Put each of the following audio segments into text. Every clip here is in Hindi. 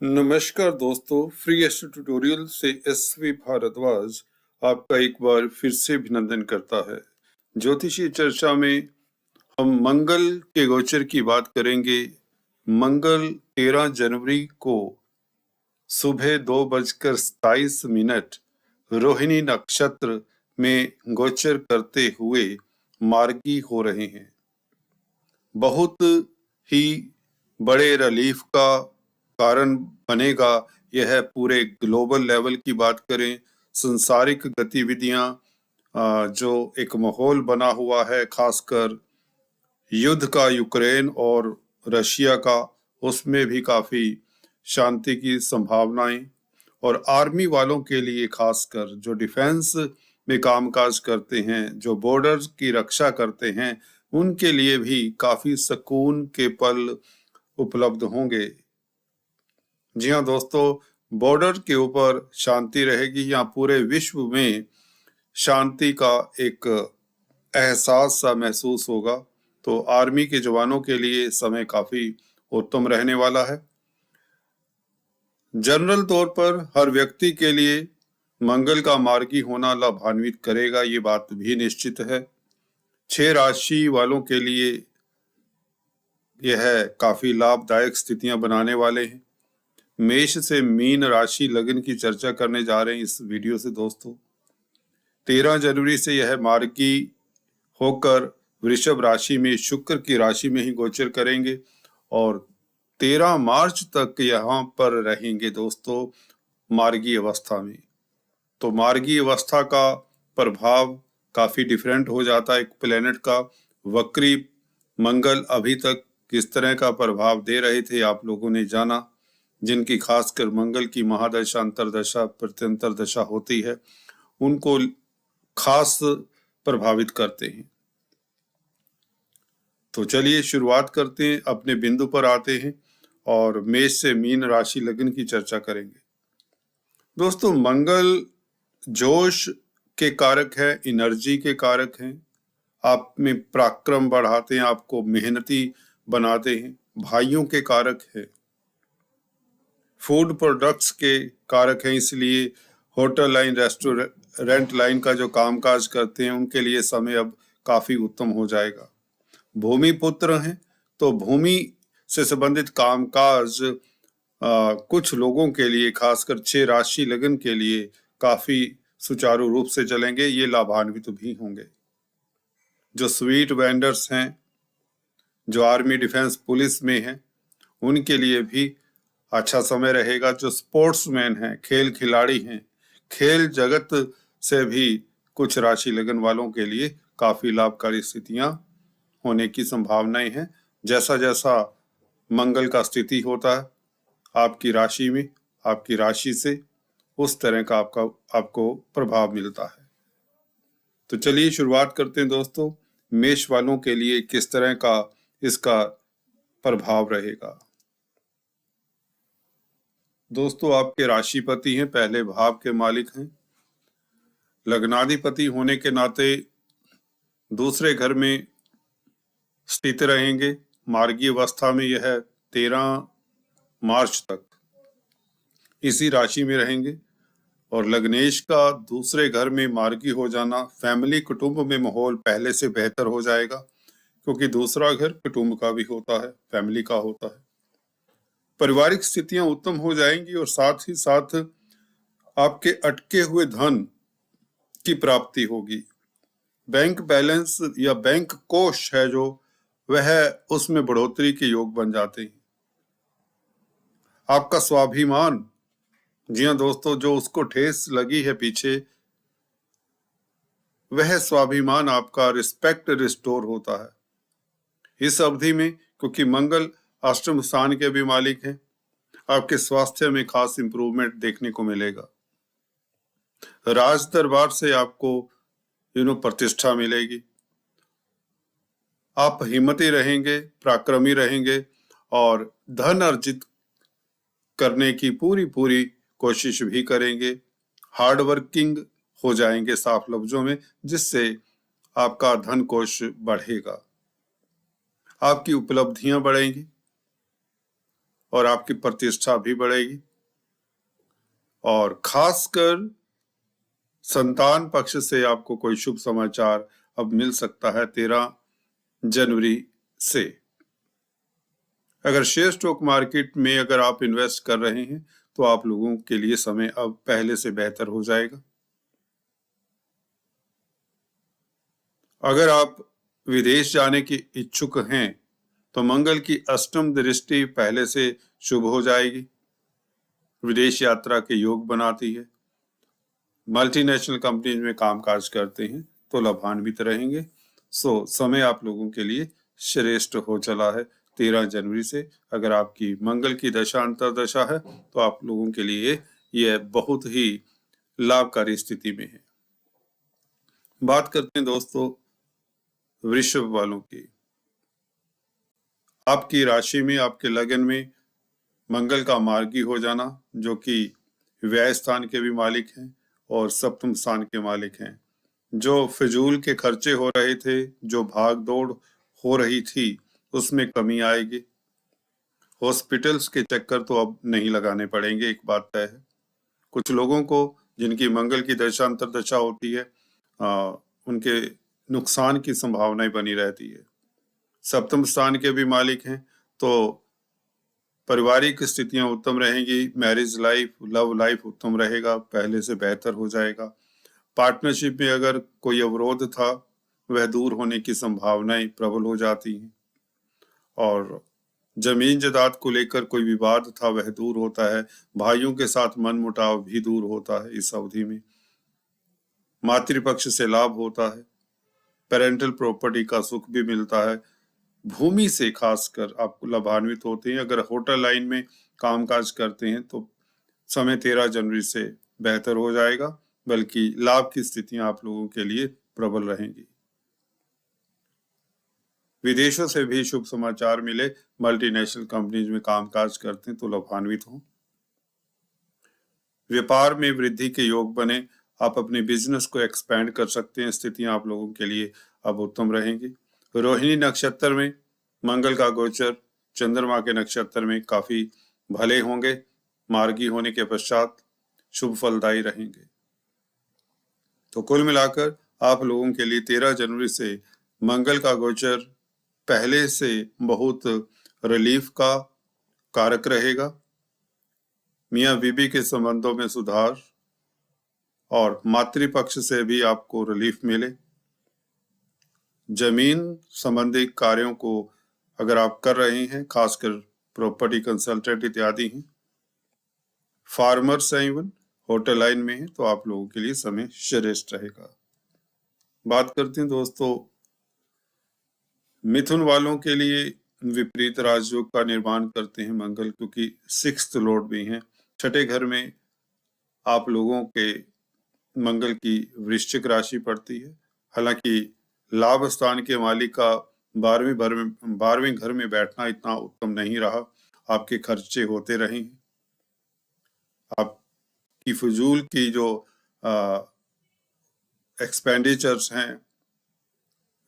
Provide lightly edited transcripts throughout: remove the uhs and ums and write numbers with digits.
नमस्कार दोस्तों, फ्री एस्ट्रो ट्यूटोरियल से एसवी भारद्वाज आपका एक बार फिर से अभिनंदन करता है। ज्योतिषीय चर्चा में हम मंगल के गोचर की बात करेंगे। मंगल 13 जनवरी को सुबह 2:27 रोहिणी नक्षत्र में गोचर करते हुए मार्गी हो रहे हैं। बहुत ही बड़े रिलीफ का कारण बनेगा यह। पूरे ग्लोबल लेवल की बात करें, संसारिक गतिविधियां, जो एक माहौल बना हुआ है, खासकर युद्ध का यूक्रेन और रशिया का, उसमें भी काफी शांति की संभावनाएं। और आर्मी वालों के लिए, खासकर जो डिफेंस में कामकाज करते हैं, जो बॉर्डर्स की रक्षा करते हैं, उनके लिए भी काफी सुकून के पल उपलब्ध होंगे। जी हाँ दोस्तों, बॉर्डर के ऊपर शांति रहेगी। यहाँ पूरे विश्व में शांति का एक एहसास सा महसूस होगा। तो आर्मी के जवानों के लिए समय काफी उत्तम रहने वाला है। जनरल तौर पर हर व्यक्ति के लिए मंगल का मार्गी होना लाभान्वित करेगा, ये बात भी निश्चित है। 6 राशि वालों के लिए यह काफी लाभदायक स्थितियां बनाने वाले हैं। मेष से मीन राशि लगन की चर्चा करने जा रहे हैं इस वीडियो से दोस्तों। 13 जनवरी से यह मार्गी होकर वृषभ राशि में, शुक्र की राशि में ही गोचर करेंगे और 13 मार्च तक यहाँ पर रहेंगे दोस्तों मार्गी अवस्था में। तो मार्गी अवस्था का प्रभाव काफी डिफरेंट हो जाता है एक प्लेनेट का। वक्री मंगल अभी तक किस तरह का प्रभाव दे रहे थे आप लोगों ने जाना। जिनकी खासकर मंगल की महादशा, अंतरदशा, प्रत्यंतर दशा होती है, उनको खास प्रभावित करते हैं। तो चलिए शुरुआत करते हैं, अपने बिंदु पर आते हैं और मेष से मीन राशि लगन की चर्चा करेंगे। दोस्तों, मंगल जोश के कारक है, एनर्जी के कारक हैं। आप में पराक्रम बढ़ाते हैं, आपको मेहनती बनाते हैं। भाइयों के कारक है, फूड प्रोडक्ट्स के कारक हैं, इसलिए होटल लाइन, रेस्टोरेंट लाइन का जो कामकाज करते हैं, उनके लिए समय अब काफी उत्तम हो जाएगा। भूमि पुत्र हैं, तो भूमि से संबंधित कामकाज कुछ लोगों के लिए, खासकर 6 राशि लगन के लिए काफी सुचारू रूप से चलेंगे, ये लाभान्वित भी होंगे। जो स्वीट वेंडर्स हैं, जो आर्मी, डिफेंस, पुलिस में हैं, उनके लिए भी अच्छा समय रहेगा। जो स्पोर्ट्समैन हैं, खेल खिलाड़ी हैं, खेल जगत से भी कुछ राशि लगन वालों के लिए काफी लाभकारी स्थितियां होने की संभावनाएं हैं। जैसा जैसा मंगल का स्थिति होता है आपकी राशि में, आपकी राशि से, उस तरह का आपको प्रभाव मिलता है। तो चलिए शुरुआत करते हैं दोस्तों, मेष वालों के लिए किस तरह का इसका प्रभाव रहेगा। दोस्तों, आपके राशिपति हैं, पहले भाव के मालिक हैं, लग्नाधिपति होने के नाते दूसरे घर में स्थित रहेंगे। मार्गी अवस्था में यह 13 मार्च तक इसी राशि में रहेंगे। और लग्नेश का दूसरे घर में मार्गी हो जाना, फैमिली, कुटुंब में माहौल पहले से बेहतर हो जाएगा, क्योंकि दूसरा घर कुटुंब का भी होता है, फैमिली का होता है। पारिवारिक स्थितियां उत्तम हो जाएंगी और साथ ही साथ आपके अटके हुए धन की प्राप्ति होगी। बैंक बैलेंस या बैंक कोष है जो, वह उसमें बढ़ोतरी के योग बन जाते हैं। आपका स्वाभिमान, जी हाँ दोस्तों, जो उसको ठेस लगी है पीछे, वह स्वाभिमान आपका, रिस्पेक्ट रिस्टोर होता है इस अवधि में, क्योंकि मंगल अष्टम स्थान के भी मालिक हैं। आपके स्वास्थ्य में खास इंप्रूवमेंट देखने को मिलेगा। राज दरबार से आपको प्रतिष्ठा मिलेगी। आप हिम्मती रहेंगे, पराक्रमी रहेंगे और धन अर्जित करने की पूरी कोशिश भी करेंगे। हार्ड वर्किंग हो जाएंगे साफ लफ्जों में, जिससे आपका धन कोष बढ़ेगा, आपकी उपलब्धियां बढ़ेंगी और आपकी प्रतिष्ठा भी बढ़ेगी। और खासकर संतान पक्ष से आपको कोई शुभ समाचार अब मिल सकता है 13 जनवरी से। अगर शेयर स्टॉक मार्केट में अगर आप इन्वेस्ट कर रहे हैं तो आप लोगों के लिए समय अब पहले से बेहतर हो जाएगा। अगर आप विदेश जाने के इच्छुक हैं तो मंगल की अष्टम दृष्टि पहले से शुभ हो जाएगी, विदेश यात्रा के योग बनाती है। मल्टीनेशनल कंपनीज में कामकाज करते हैं तो लाभान्वित रहेंगे। समय आप लोगों के लिए श्रेष्ठ हो चला है 13 जनवरी से। अगर आपकी मंगल की दशा अंतर्दशा है तो आप लोगों के लिए यह बहुत ही लाभकारी स्थिति में है। बात करते हैं दोस्तों वृषभ वालों की। आपकी राशि में, आपके लगन में मंगल का मार्गी हो जाना, जो कि व्यय स्थान के भी मालिक हैं और सप्तम स्थान के मालिक हैं। जो फिजूल के खर्चे हो रहे थे, जो भाग दौड़ हो रही थी, उसमें कमी आएगी। हॉस्पिटल्स के चक्कर तो अब नहीं लगाने पड़ेंगे, एक बात तय है। कुछ लोगों को जिनकी मंगल की दशा अंतर्दशा होती है उनके नुकसान की संभावनाएं बनी रहती है। सप्तम स्थान के भी मालिक हैं तो पारिवारिक स्थितियां उत्तम रहेंगी। मैरिज लाइफ, लव लाइफ उत्तम रहेगा, पहले से बेहतर हो जाएगा। पार्टनरशिप में अगर कोई अवरोध था वह दूर होने की संभावनाएं प्रबल हो जाती हैं। और जमीन जायदाद को लेकर कोई विवाद था वह दूर होता है। भाइयों के साथ मनमुटाव भी दूर होता है इस अवधि में। मातृपक्ष से लाभ होता है। पेरेंटल प्रॉपर्टी का सुख भी मिलता है। भूमि से खासकर आप लाभान्वित होते हैं। अगर होटल लाइन में कामकाज करते हैं तो समय 13 जनवरी से बेहतर हो जाएगा, बल्कि लाभ की स्थितियां आप लोगों के लिए प्रबल रहेंगी। विदेशों से भी शुभ समाचार मिले, मल्टीनेशनल कंपनीज में कामकाज करते हैं तो लाभान्वित हों। व्यापार में वृद्धि के योग बने, आप अपने बिजनेस को एक्सपेंड कर सकते हैं। स्थितियां आप लोगों के लिए अब उत्तम रहेंगी। रोहिणी नक्षत्र में मंगल का गोचर चंद्रमा के नक्षत्र में काफी भले होंगे। मार्गी होने के पश्चात शुभ फलदायी रहेंगे। तो कुल मिलाकर आप लोगों के लिए 13 जनवरी से मंगल का गोचर पहले से बहुत रिलीफ का कारक रहेगा। मियां बीबी के संबंधों में सुधार और मातृपक्ष से भी आपको रिलीफ मिले। जमीन संबंधी कार्यों को अगर आप कर रहे हैं, खासकर प्रॉपर्टी कंसल्टेंट इत्यादि हैं, फार्मर्स हैं, इवन होटल लाइन में है, तो आप लोगों के लिए समय श्रेष्ठ रहेगा। बात करते हैं दोस्तों मिथुन वालों के लिए। विपरीत राजयोग का निर्माण करते हैं मंगल, क्योंकि 6th लॉर्ड भी हैं। छठे घर में आप लोगों के मंगल की वृश्चिक राशि पड़ती है। हालांकि लाभ स्थान के मालिक का 12वें घर में बैठना इतना उत्तम नहीं रहा। आपके खर्चे होते रहे हैं। आपकी फजूल की जो एक्सपेंडिचर्स हैं,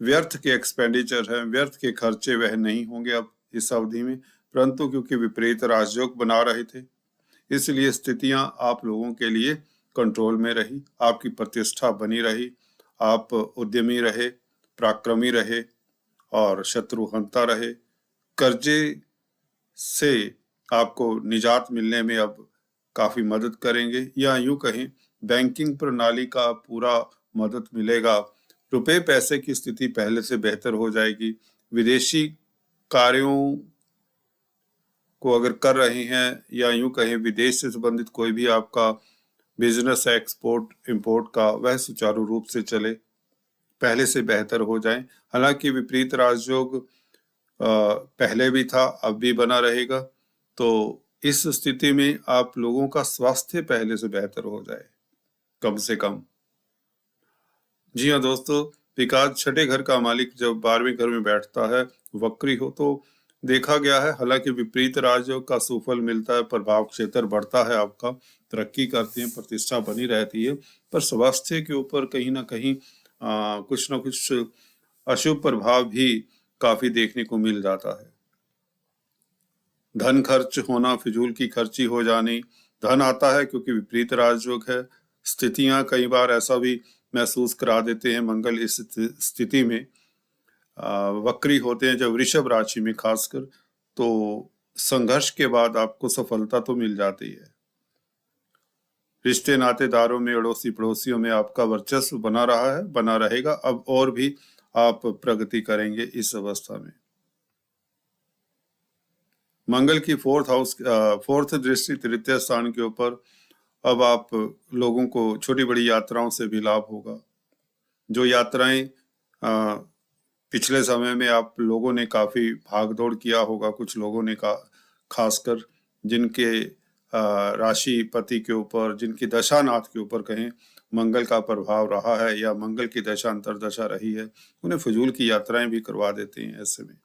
व्यर्थ के एक्सपेंडिचर हैं, व्यर्थ के खर्चे वह नहीं होंगे अब इस अवधि में। परंतु क्योंकि विपरीत राजयोग बना रहे थे, इसलिए स्थितियां आप लोगों के लिए कंट्रोल में रही। आपकी प्रतिष्ठा बनी रही। आप उद्यमी रहे, पराक्रमी रहे और शत्रुहंता रहे। कर्जे से आपको निजात मिलने में अब काफी मदद करेंगे, या यूं कहें बैंकिंग प्रणाली का पूरा मदद मिलेगा। रुपए पैसे की स्थिति पहले से बेहतर हो जाएगी। विदेशी कार्यों को अगर कर रहे हैं, या यूं कहें विदेश से संबंधित कोई भी आपका बिजनेस है एक्सपोर्ट इंपोर्ट का, वह सुचारू रूप से चले, पहले से बेहतर हो जाए। हालांकि विपरीत राजयोग पहले भी था, अब भी बना रहेगा। तो इस स्थिति में आप लोगों का स्वास्थ्य पहले से बेहतर हो जाए कम से कम। जी हाँ दोस्तों, विकास छठे घर का मालिक जब 12वें घर में बैठता है, वक्री हो, तो देखा गया है, हालांकि विपरीत राजयोग का सुफल मिलता है, प्रभाव क्षेत्र बढ़ता है, आपका तरक्की करते हैं, प्रतिष्ठा बनी रहती है, पर स्वास्थ्य के ऊपर कहीं ना कहीं कुछ ना कुछ अशुभ प्रभाव भी काफी देखने को मिल जाता है। धन खर्च होना, फिजूल की खर्ची हो जानी। धन आता है क्योंकि विपरीत राजयोग है। स्थितियां कई बार ऐसा भी महसूस करा देते हैं मंगल इस स्थिति में वक्री होते हैं जब वृषभ राशि में खासकर, तो संघर्ष के बाद आपको सफलता तो मिल जाती है। रिश्ते नातेदारों में, अड़ोसी पड़ोसियों में आपका वर्चस्व बना रहा है, बना रहेगा। अब और भी आप प्रगति करेंगे इस अवस्था में। मंगल की फोर्थ दृष्टि तृतीय स्थान के ऊपर, अब आप लोगों को छोटी बड़ी यात्राओं से भी लाभ होगा। जो यात्राएं पिछले समय में आप लोगों ने काफी भागदौड़ किया होगा, कुछ लोगों ने खासकर जिनके राशि पति के ऊपर, जिनकी दशानाथ के ऊपर कहें मंगल का प्रभाव रहा है या मंगल की दशा अंतरदशा रही है, उन्हें फजूल की यात्राएं भी करवा देते हैं ऐसे में।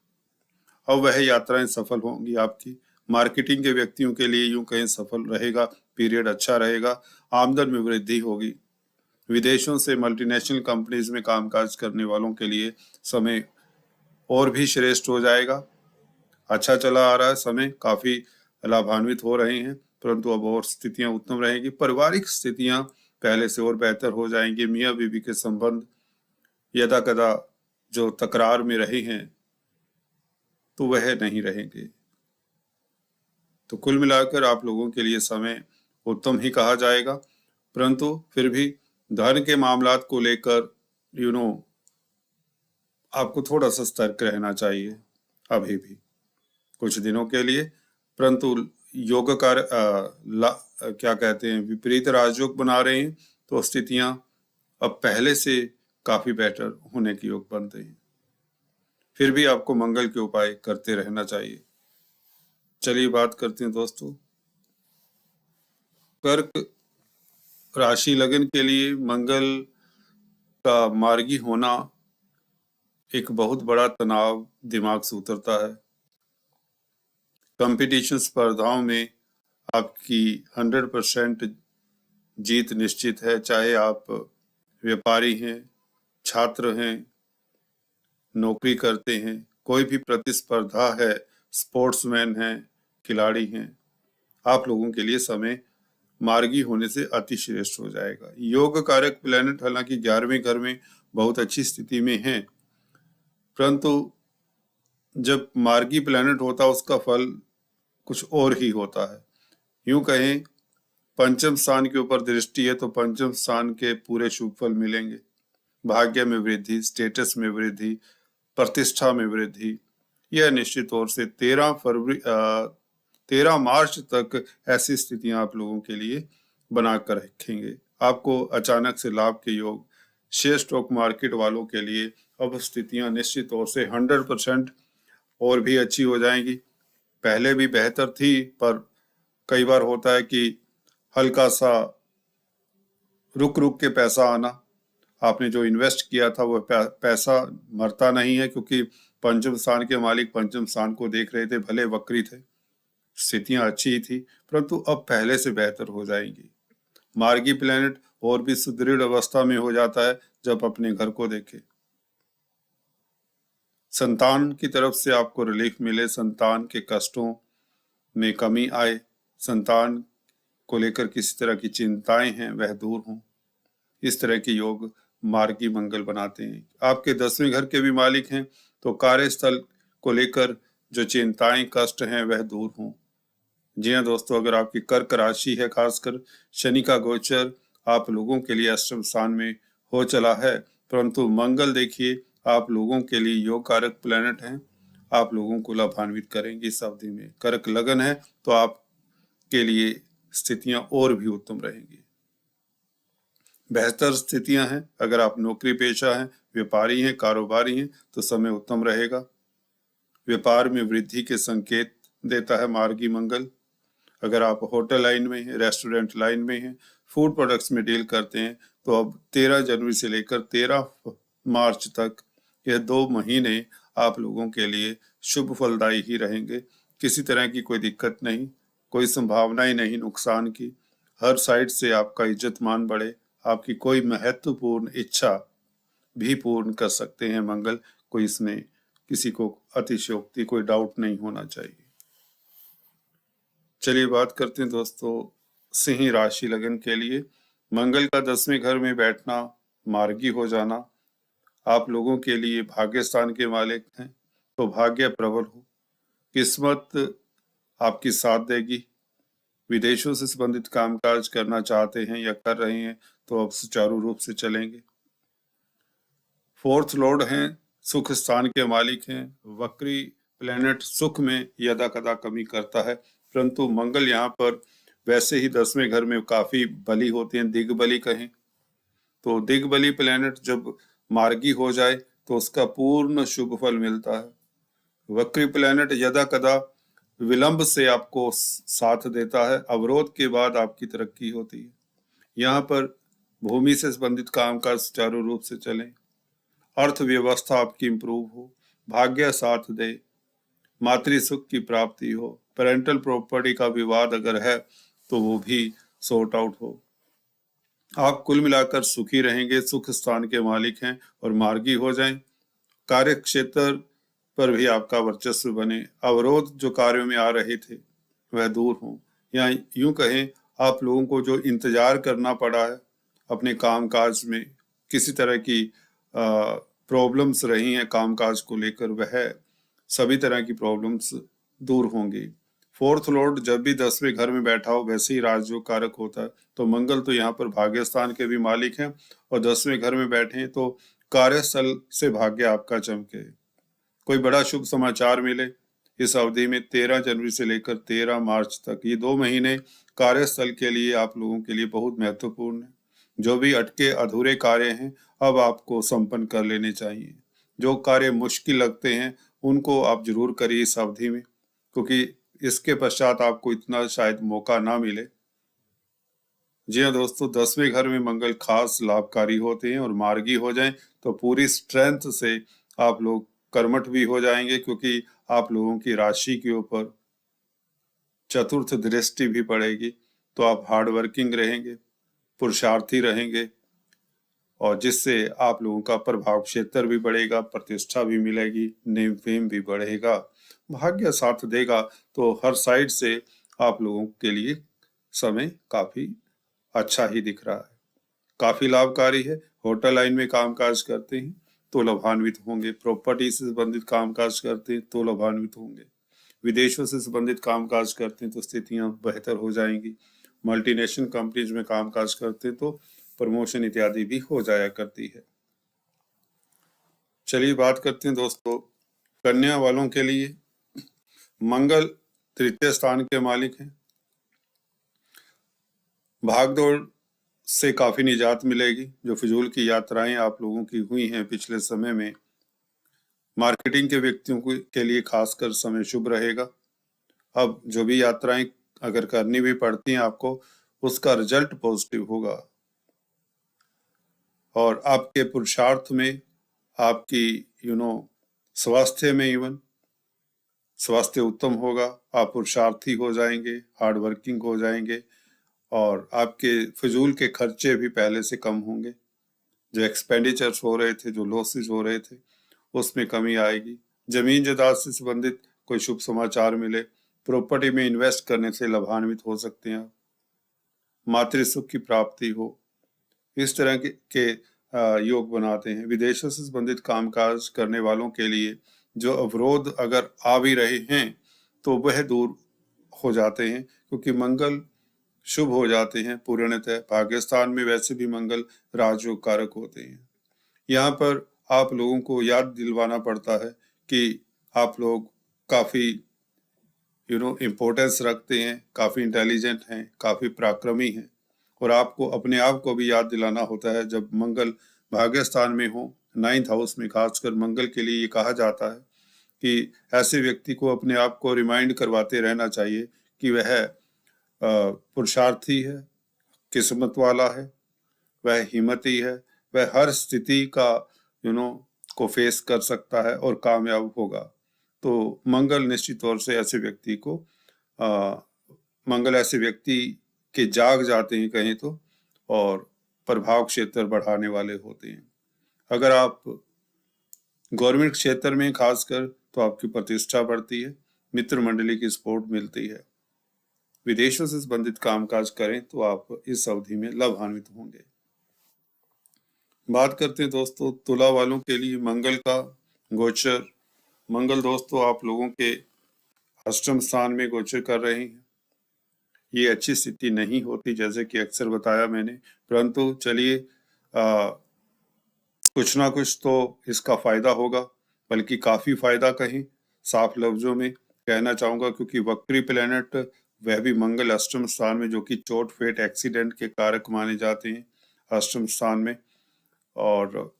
अब वह यात्राएं सफल होंगी आपकी। मार्केटिंग के व्यक्तियों के लिए यूं कहें सफल रहेगा, पीरियड अच्छा रहेगा, आमदन में वृद्धि होगी। विदेशों से मल्टीनेशनल कंपनीज में कामकाज करने वालों के लिए समय और भी श्रेष्ठ हो जाएगा। अच्छा चला आ रहा है समय, काफी लाभान्वित हो रहे हैं, परंतु अब और स्थितियां उत्तम रहेगी। पारिवारिक स्थितियां पहले से और बेहतर हो जाएंगी। मियाँ बीवी के संबंध यदा कदा जो तकरार में रहे हैं तो वह नहीं रहेंगे। तो कुल मिलाकर आप लोगों के लिए समय उत्तम ही कहा जाएगा, परंतु फिर भी धन के मामलात को लेकर आपको थोड़ा सा सतर्क रहना चाहिए अभी भी कुछ दिनों के लिए। परंतु योगकार क्या कहते हैं, विपरीत राजयोग बना रहे हैं, तो स्थितियां अब पहले से काफी बेटर होने की योग बनते हैं। फिर भी आपको मंगल के उपाय करते रहना चाहिए। चलिए बात करते हैं दोस्तों, कर्क राशि लगन के लिए मंगल का मार्गी होना एक बहुत बड़ा तनाव दिमाग से उतरता है। कंपटीशन स्पर्धाओं में आपकी 100% जीत निश्चित है, चाहे आप व्यापारी हैं, छात्र हैं, नौकरी करते हैं, कोई भी प्रतिस्पर्धा है, स्पोर्ट्समैन हैं, खिलाड़ी हैं, आप लोगों के लिए समय मार्गी होने से अति श्रेष्ठ हो जाएगा। योग कारक प्लैनेट हालांकि 11वें घर में बहुत अच्छी स्थिति में है, परंतु जब मार्गी प्लैनेट होता है उसका फल कुछ और ही होता है। यूं कहें पंचम स्थान के ऊपर दृष्टि है तो पंचम स्थान के पूरे शुभ फल मिलेंगे। भाग्य में वृद्धि, स्टेटस में वृद्धि, प्रतिष्ठा में वृद्धि, यह निश्चित तौर से 13 मार्च तक ऐसी स्थितियां आप लोगों के लिए बनाकर रखेंगे। आपको अचानक से लाभ के योग, शेयर स्टॉक मार्केट वालों के लिए अब स्थितियां निश्चित तौर से 100% और भी अच्छी हो जाएंगी। पहले भी बेहतर थी, पर कई बार होता है कि हल्का सा रुक रुक के पैसा आना, आपने जो इन्वेस्ट किया था वो पैसा मरता नहीं है, क्योंकि पंचम स्थान के मालिक पंचम स्थान को देख रहे थे, भले वक्री थे, स्थितियां अच्छी थी, परंतु अब पहले से बेहतर हो जाएंगी। मार्गी प्लैनेट और भी सुदृढ़ अवस्था में हो जाता है जब अपने घर को देखे। संतान की तरफ से आपको रिलीफ मिले, संतान के कष्टों में कमी आए, संतान को लेकर किसी तरह की चिंताएं हैं वह दूर हों, इस तरह के योग मार्गी मंगल बनाते हैं। आपके 10वें घर के भी मालिक हैं, तो कार्यस्थल को लेकर जो चिंताएं कष्ट हैं वह दूर हों। जी हाँ दोस्तों, अगर आपकी कर्क राशि है, खासकर शनि का गोचर आप लोगों के लिए अष्टम स्थान में हो चला है, परंतु मंगल देखिए आप लोगों के लिए योग कारक प्लैनेट हैं, आप लोगों को लाभान्वित करेंगे इस अवधि में। कर्क लगन है तो आपके लिए स्थितियां और भी उत्तम रहेंगी, बेहतर स्थितियां हैं। अगर आप नौकरी पेशा हैं, व्यापारी हैं, कारोबारी हैं, तो समय उत्तम रहेगा। व्यापार में वृद्धि के संकेत देता है मार्गी मंगल। अगर आप होटल लाइन में हैं, रेस्टोरेंट लाइन में हैं, फूड प्रोडक्ट्स में डील करते हैं, तो अब 13 जनवरी से लेकर 13 मार्च तक यह 2 महीने आप लोगों के लिए शुभ फलदायी ही रहेंगे। किसी तरह की कोई दिक्कत नहीं, कोई संभावनाएं नहीं नुकसान की। हर साइड से आपका इज्जत मान बढ़े, आपकी कोई महत्वपूर्ण इच्छा भी पूर्ण कर सकते हैं मंगल। कोई इसमें किसी को अतिशयोक्ति, कोई डाउट नहीं होना चाहिए। चलिए बात करते हैं दोस्तों सिंह राशि लगन के लिए। मंगल का 10वें घर में बैठना, मार्गी हो जाना आप लोगों के लिए भाग्य स्थान के मालिक हैं, तो भाग्य प्रबल हो, किस्मत आपकी साथ देगी। विदेशों से संबंधित कामकाज करना चाहते हैं या कर रहे हैं तो अब सुचारू रूप से चलेंगे। फोर्थ लॉर्ड हैं, सुख स्थान के मालिक हैं। वक्री प्लेनेट सुख में यदा कदा कमी करता है, परंतु मंगल यहाँ पर वैसे ही 10वें घर में काफी बली होते हैं, दिग्बली कहें तो। दिग्बली प्लेनेट जब मार्गी हो जाए तो उसका पूर्ण शुभ फल मिलता है। वक्री प्लेनेट यदा कदा विलंब से आपको साथ देता है, अवरोध के बाद आपकी तरक्की होती है। यहाँ पर भूमि से संबंधित कामकाज सुचारू रूप से चले, अर्थव्यवस्था आपकी इंप्रूव हो, भाग्य साथ दे, मातृ सुख की प्राप्ति हो, पेरेंटल प्रॉपर्टी का विवाद अगर है तो वो भी सॉर्ट आउट हो। आप कुल मिलाकर सुखी रहेंगे, सुख स्थान के मालिक हैं और मार्गी हो जाएं। कार्य क्षेत्र पर भी आपका वर्चस्व बने, अवरोध जो कार्यों में आ रहे थे वह दूर हों, या यूं कहें आप लोगों को जो इंतजार करना पड़ा है अपने कामकाज में, किसी तरह की प्रॉब्लम्स रही हैं कामकाज को लेकर, वह सभी तरह की प्रॉब्लम्स दूर होंगी। फोर्थ लॉर्ड जब भी 10वें घर में बैठा हो वैसे ही राजयोग कारक होता है, तो मंगल तो यहाँ पर भाग्य स्थान के भी मालिक हैं और 10वें घर में बैठे हैं तो कार्यस्थल से भाग्य आपका चमके, कोई बड़ा शुभ समाचार मिले। इस अवधि में 13 जनवरी से लेकर 13 मार्च तक ये 2 महीने कार्यस्थल के लिए आप लोगों के लिए बहुत महत्वपूर्ण है। जो भी अटके अधूरे कार्य हैं अब आपको संपन्न कर लेने चाहिए। जो कार्य मुश्किल लगते हैं उनको आप जरूर करिए इस अवधि में, क्योंकि इसके पश्चात आपको इतना शायद मौका ना मिले। जी हाँ दोस्तों, 10वें घर में मंगल खास लाभकारी होते हैं और मार्गी हो जाएं तो पूरी स्ट्रेंथ से आप लोग कर्मठ भी हो जाएंगे, क्योंकि आप लोगों की राशि के ऊपर चतुर्थ दृष्टि भी पड़ेगी, तो आप हार्ड वर्किंग रहेंगे, पुरुषार्थी रहेंगे और जिससे आप लोगों का प्रभाव क्षेत्र भी बढ़ेगा, प्रतिष्ठा भी मिलेगी, नेम फेम भी बढ़ेगा, भाग्य साथ देगा। तो हर साइड से आप लोगों के लिए समय काफी अच्छा ही दिख रहा है, काफी लाभकारी है। होटल लाइन में कामकाज करते हैं तो लाभान्वित होंगे, प्रॉपर्टी से संबंधित कामकाज करते हैं तो लाभान्वित होंगे, विदेशों से संबंधित कामकाज करते हैं तो स्थितियां बेहतर हो जाएंगी, मल्टीनेशनल कंपनीज में कामकाज करते हैं तो प्रमोशन इत्यादि भी हो जाया करती है। चलिए बात करते हैं दोस्तों कन्या वालों के लिए। मंगल तृतीय स्थान के मालिक हैं, भागदौड़ से काफी निजात मिलेगी। जो फिजूल की यात्राएं आप लोगों की हुई हैं पिछले समय में, मार्केटिंग के व्यक्तियों के लिए खासकर समय शुभ रहेगा। अब जो भी यात्राएं अगर करनी भी पड़ती हैं आपको, उसका रिजल्ट पॉजिटिव होगा और आपके पुरुषार्थ में, आपकी स्वास्थ्य में, इवन स्वास्थ्य उत्तम होगा, आप पुरुषार्थी हो जाएंगे, हार्ड वर्किंग हो जाएंगे और आपके फिजूल के खर्चे भी पहले से कम होंगे। जो एक्सपेंडिचर्स हो रहे थे, जो लॉसेस हो रहे थे, उसमें कमी आएगी। जमीन जायदाद से संबंधित कोई शुभ समाचार मिले, प्रॉपर्टी में इन्वेस्ट करने से लाभान्वित हो सकते हैं, मातृ सुख की प्राप्ति हो, इस तरह के योग बनाते हैं। विदेशों से संबंधित कामकाज करने वालों के लिए जो अवरोध अगर आ भी रहे हैं तो वह दूर हो जाते हैं, क्योंकि मंगल शुभ हो जाते हैं पूर्णतः। भाग्यस्थान में वैसे भी मंगल राजयोग कारक होते हैं। यहाँ पर आप लोगों को याद दिलवाना पड़ता है कि आप लोग काफी इम्पोर्टेंस रखते हैं, काफी इंटेलिजेंट हैं, काफी पराक्रमी हैं और आपको अपने आप को भी याद दिलाना होता है जब मंगल भाग्यस्थान में हो। 9th हाउस में खासकर मंगल के लिए ये कहा जाता है कि ऐसे व्यक्ति को अपने आप को रिमाइंड करवाते रहना चाहिए कि वह पुरुषार्थी है, किस्मत वाला है, वह हिम्मती है, वह हर स्थिति का को फेस कर सकता है और कामयाब होगा। तो मंगल निश्चित तौर से ऐसे व्यक्ति को मंगल ऐसे व्यक्ति के जाग जाते हैं कहीं तो, और प्रभाव क्षेत्र बढ़ाने वाले होते हैं। अगर आप गवर्नमेंट क्षेत्र में खासकर तो आपकी प्रतिष्ठा बढ़ती है, मित्र मंडली की सपोर्ट मिलती है। विदेशों से संबंधित कामकाज करें तो आप इस अवधि में लाभान्वित होंगे। बात करते हैं दोस्तों तुला वालों के लिए मंगल का गोचर। मंगल दोस्तों आप लोगों के अष्टम स्थान में गोचर कर रहे हैं। ये अच्छी स्थिति नहीं होती जैसे कि अक्सर बताया मैंने, परंतु चलिए कुछ ना कुछ तो इसका फायदा होगा, बल्कि काफी फायदा कहें साफ लफ्जों में कहना चाहूंगा, क्योंकि वक्री प्लेनेट वह भी मंगल अष्टम स्थान में, जो कि चोट फेट एक्सीडेंट के कारक माने जाते हैं अष्टम स्थान में। और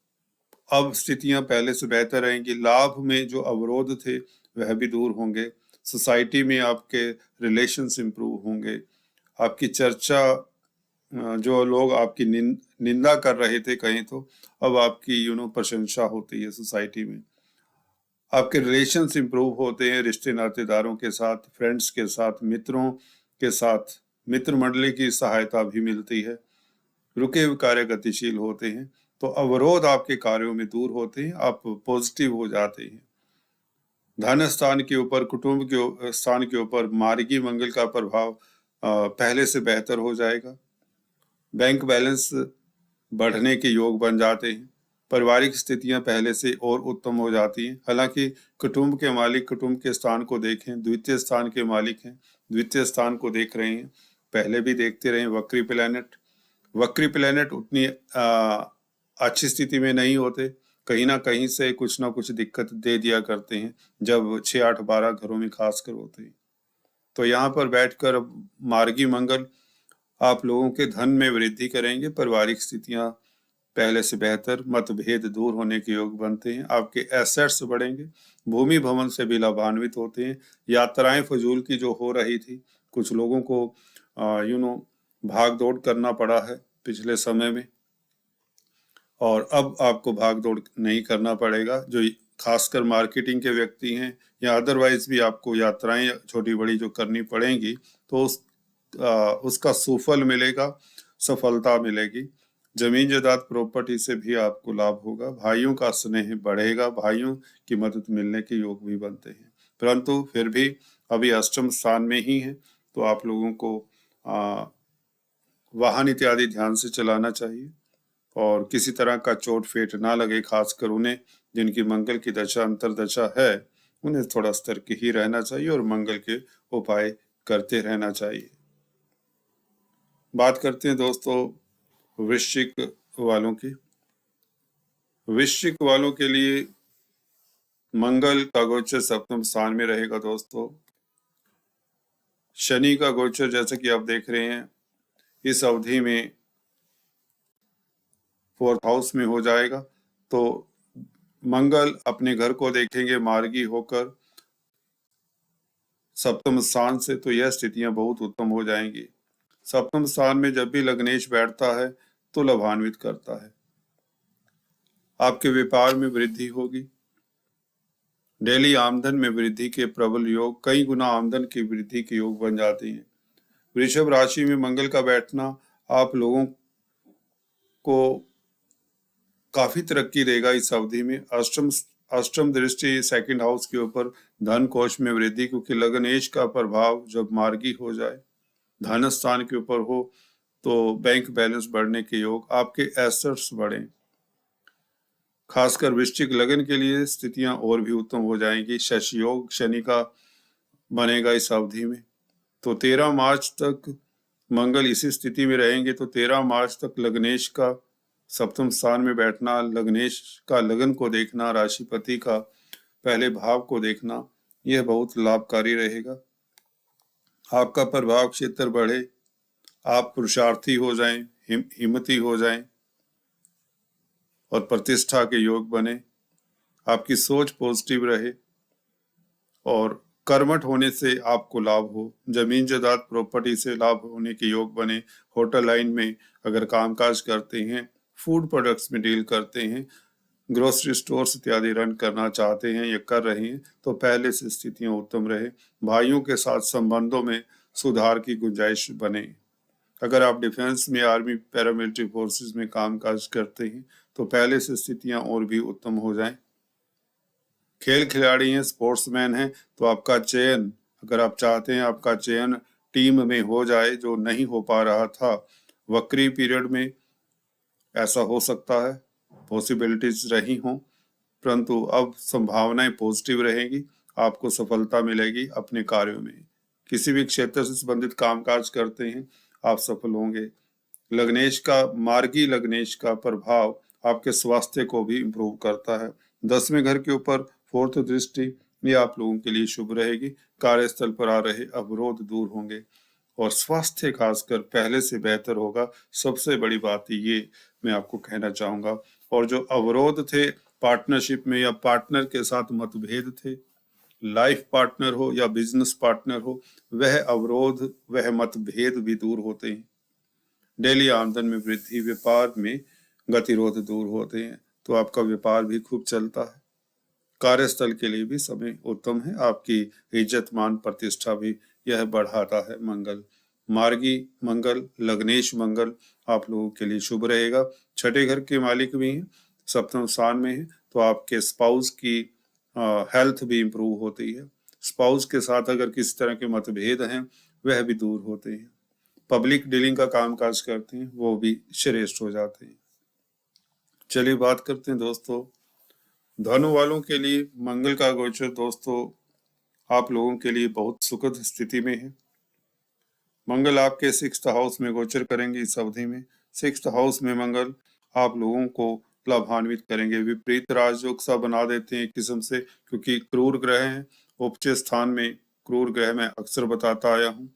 अब स्थितियां पहले से बेहतर रहेंगी। लाभ में जो अवरोध थे वह भी दूर होंगे। सोसाइटी में आपके रिलेशंस इंप्रूव होंगे। आपकी चर्चा, जो लोग आपकी निंदा कर रहे थे कहीं, तो अब आपकी प्रशंसा होती है सोसाइटी में। आपके रिलेशंस इंप्रूव होते हैं रिश्ते नातेदारों के साथ, फ्रेंड्स के साथ, मित्रों के साथ, मित्र मंडली की सहायता भी मिलती है। रुके हुए कार्य गतिशील होते हैं, तो अवरोध आपके कार्यों में दूर होते हैं, आप पॉजिटिव हो जाते हैं। धन स्थान के ऊपर, कुटुंब के स्थान के ऊपर मार्गी मंगल का प्रभाव पहले से बेहतर हो जाएगा। बैंक बैलेंस बढ़ने के योग बन जाते हैं। पारिवारिक स्थितियां पहले से और उत्तम हो जाती हैं। हालांकि कुटुंब के मालिक कुटुंब के स्थान को देखें, द्वितीय स्थान के मालिक हैं, द्वितीय स्थान को देख रहे हैं, पहले भी देखते रहे। वक्री प्लेनेट उतनी अच्छी स्थिति में नहीं होते, कहीं ना कहीं से कुछ ना कुछ दिक्कत दे दिया करते हैं जब 6, 8, 12 घरों में खासकर होते हैं। तो यहाँ पर बैठकर मार्गी मंगल आप लोगों के धन में वृद्धि करेंगे। पारिवारिक स्थितियां पहले से बेहतर, मतभेद दूर होने के योग बनते हैं। आपके एसेट्स बढ़ेंगे, भूमि भवन से भी लाभान्वित होते हैं। यात्राएं फजूल की जो हो रही थी, कुछ लोगों को भाग दौड़ करना पड़ा है पिछले समय में, और अब आपको भाग दौड़ नहीं करना पड़ेगा। जो खासकर मार्केटिंग के व्यक्ति हैं या अदरवाइज भी आपको यात्राएं छोटी बड़ी जो करनी पड़ेंगी, तो उसका सुफल मिलेगा, सफलता मिलेगी। जमीन जायदाद प्रॉपर्टी से भी आपको लाभ होगा। भाइयों का स्नेह बढ़ेगा, भाइयों की मदद मिलने के योग भी बनते हैं। परंतु फिर भी अभी अष्टम स्थान में ही है, तो आप लोगों को वाहन इत्यादि ध्यान से चलाना चाहिए और किसी तरह का चोट फेट ना लगे। खासकर उन्हें जिनकी मंगल की दशा अंतरदशा है, उन्हें थोड़ा सतर्क ही रहना चाहिए और मंगल के उपाय करते रहना चाहिए। बात करते हैं दोस्तों वृश्चिक वालों की। वृश्चिक वालों के लिए मंगल का गोचर सप्तम स्थान में रहेगा दोस्तों। शनि का गोचर जैसे कि आप देख रहे हैं इस अवधि में 4th हाउस में हो जाएगा, तो मंगल अपने घर को देखेंगे मार्गी होकर सप्तम स्थान से, तो यह स्थितियां बहुत उत्तम हो जाएंगी। सप्तम स्थान में जब भी लग्नेश बैठता है तो लाभान्वित करता है। आपके व्यापार में वृद्धि होगी। डेली आमदन में वृद्धि के प्रबल योग, कई गुना आमदन की वृद्धि के योग बन जाते हैं। वृषभ राशि में मंगल का बैठना आप लोगों को काफी तरक्की देगा इस अवधि में। अष्टम दृष्टि सेकंड हाउस के ऊपर धन कोष में वृद्धि, क्योंकि लग्नेश का प्रभाव जब मार्गी हो जाए, धन स्थान के ऊपर हो, तो बैंक बैलेंस बढ़ने के योग, आपके एसेट्स बढ़े। खासकर वृश्चिक लगन के लिए स्थितियां और भी उत्तम हो जाएंगी। शशि योग शनि का बनेगा इस अवधि में, तो 13 मार्च तक मंगल इसी स्थिति में रहेंगे। तो 13 मार्च तक लग्नेश का सप्तम स्थान में बैठना, लग्नेश का लगन को देखना, राशिपति का पहले भाव को देखना, यह बहुत लाभकारी रहेगा। आपका प्रभाव क्षेत्र बढ़े, आप पुरुषार्थी हो जाएं, हिम्मती हो जाएं और प्रतिष्ठा के योग बने। आपकी सोच पॉजिटिव रहे और कर्मठ होने से आपको लाभ हो। जमीन जायदाद प्रॉपर्टी से लाभ होने के योग बने। होटल लाइन में अगर कामकाज करते हैं, फूड प्रोडक्ट्स में डील करते हैं, ग्रोसरी स्टोर्स इत्यादि रन करना चाहते हैं या कर रहे हैं, तो पहले से स्थितियां उत्तम रहे। भाइयों के साथ संबंधों में सुधार की गुंजाइश बने। अगर आप डिफेंस में, आर्मी, पैरामिलिट्री फोर्सेस में कामकाज करते हैं, तो पहले से स्थितियां और भी उत्तम हो जाएं। खेल खिलाड़ी हैं, स्पोर्ट्समैन हैं, तो आपका चयन, अगर आप चाहते हैं आपका चयन टीम में हो जाए, जो नहीं हो पा रहा था वक्री पीरियड में, ऐसा हो सकता है, पॉसिबिलिटीज रही हों, परंतु अब संभावनाएं पॉजिटिव रहेगी, आपको सफलता मिलेगी अपने कार्यों में। किसी भी क्षेत्र से संबंधित कामकाज करते हैं, आप सफल होंगे। मार्गी लग्नेश का प्रभाव आपके स्वास्थ्य को भी इम्प्रूव करता है। 10वें घर के ऊपर 4th दृष्टि, ये आप लोगों के लिए शुभ रहेगी। कार्यस्थल पर आ रहे अवरोध दूर होंगे और स्वास्थ्य खासकर पहले से बेहतर होगा। सबसे बड़ी बात ये मैं आपको कहना चाहूंगा। और जो अवरोध थे पार्टनरशिप में या पार्टनर के साथ मतभेद थे, लाइफ पार्टनर हो या बिजनेस पार्टनर हो, वह अवरोध वह मतभेद भी दूर होते हैं। डेली आमदन में वृद्धि, व्यापार में गतिरोध दूर होते हैं, तो आपका व्यापार भी खूब चलता है। कार्यस्थल के लिए भी समय उत्तम है, आपकी इज्जत मान प्रतिष्ठा भी यह बढ़ाता है मंगल। मार्गी मंगल, लग्नेश मंगल आप लोगों के लिए शुभ रहेगा। 6ठे घर के मालिक भी हैं, 7वें स्थान में है, तो आपके स्पाउस की हेल्थ भी इम्प्रूव होती है। स्पाउस के साथ अगर किसी तरह के मतभेद हैं वह भी दूर होते हैं। पब्लिक डीलिंग का कामकाज करते हैं, वो भी श्रेष्ठ हो जाते हैं। चलिए बात करते हैं दोस्तों धनु वालों के लिए। मंगल का गोचर दोस्तों आप लोगों के लिए बहुत सुखद स्थिति में है। मंगल आपके 6th हाउस में गोचर करेंगे इस अवधि में। 6th हाउस में मंगल आप लोगों को लाभान्वित करेंगे, विपरीत राजयोग सा बना देते हैं एक किस्म से, क्योंकि क्रूर ग्रह हैं। उपचय स्थान में क्रूर ग्रह मैं अक्सर बताता आया हूँ,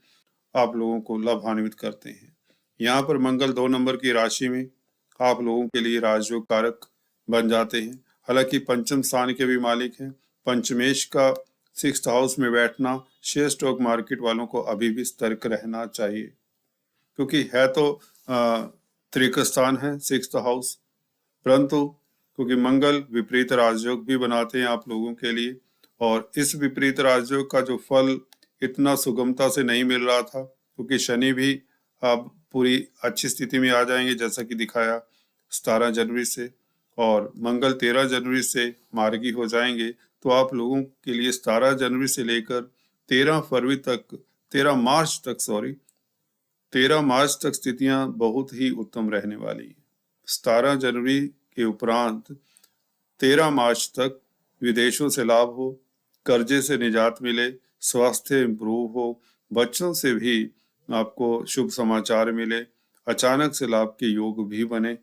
आप लोगों को लाभान्वित करते हैं। यहाँ पर मंगल 2 नंबर की राशि में आप लोगों के लिए राजयोग कारक बन जाते हैं। हालांकि पंचम स्थान के भी मालिक हैं। पंचमेश का 6th हाउस में बैठना शेयर स्टॉक मार्केट वालों को अभी भी सतर्क रहना चाहिए, क्योंकि है तो त्रिक स्थान है 6th हाउस, परंतु क्योंकि मंगल विपरीत राजयोग भी बनाते हैं आप लोगों के लिए, और इस विपरीत राजयोग का जो फल इतना सुगमता से नहीं मिल रहा था, क्योंकि शनि भी अब पूरी अच्छी स्थिति में आ जाएंगे जैसा कि दिखाया 17 जनवरी से, और मंगल 13 जनवरी से मार्गी हो जाएंगे। तो आप लोगों के लिए 17 जनवरी से लेकर 13 मार्च तक स्थितियां बहुत ही उत्तम रहने वाली है। 17 जनवरी के उपरांत 13 मार्च तक विदेशों से लाभ हो, कर्जे से निजात मिले, स्वास्थ्य इम्प्रूव हो, बच्चों से भी आपको शुभ समाचार मिले, अचानक से लाभ के योग भी बने,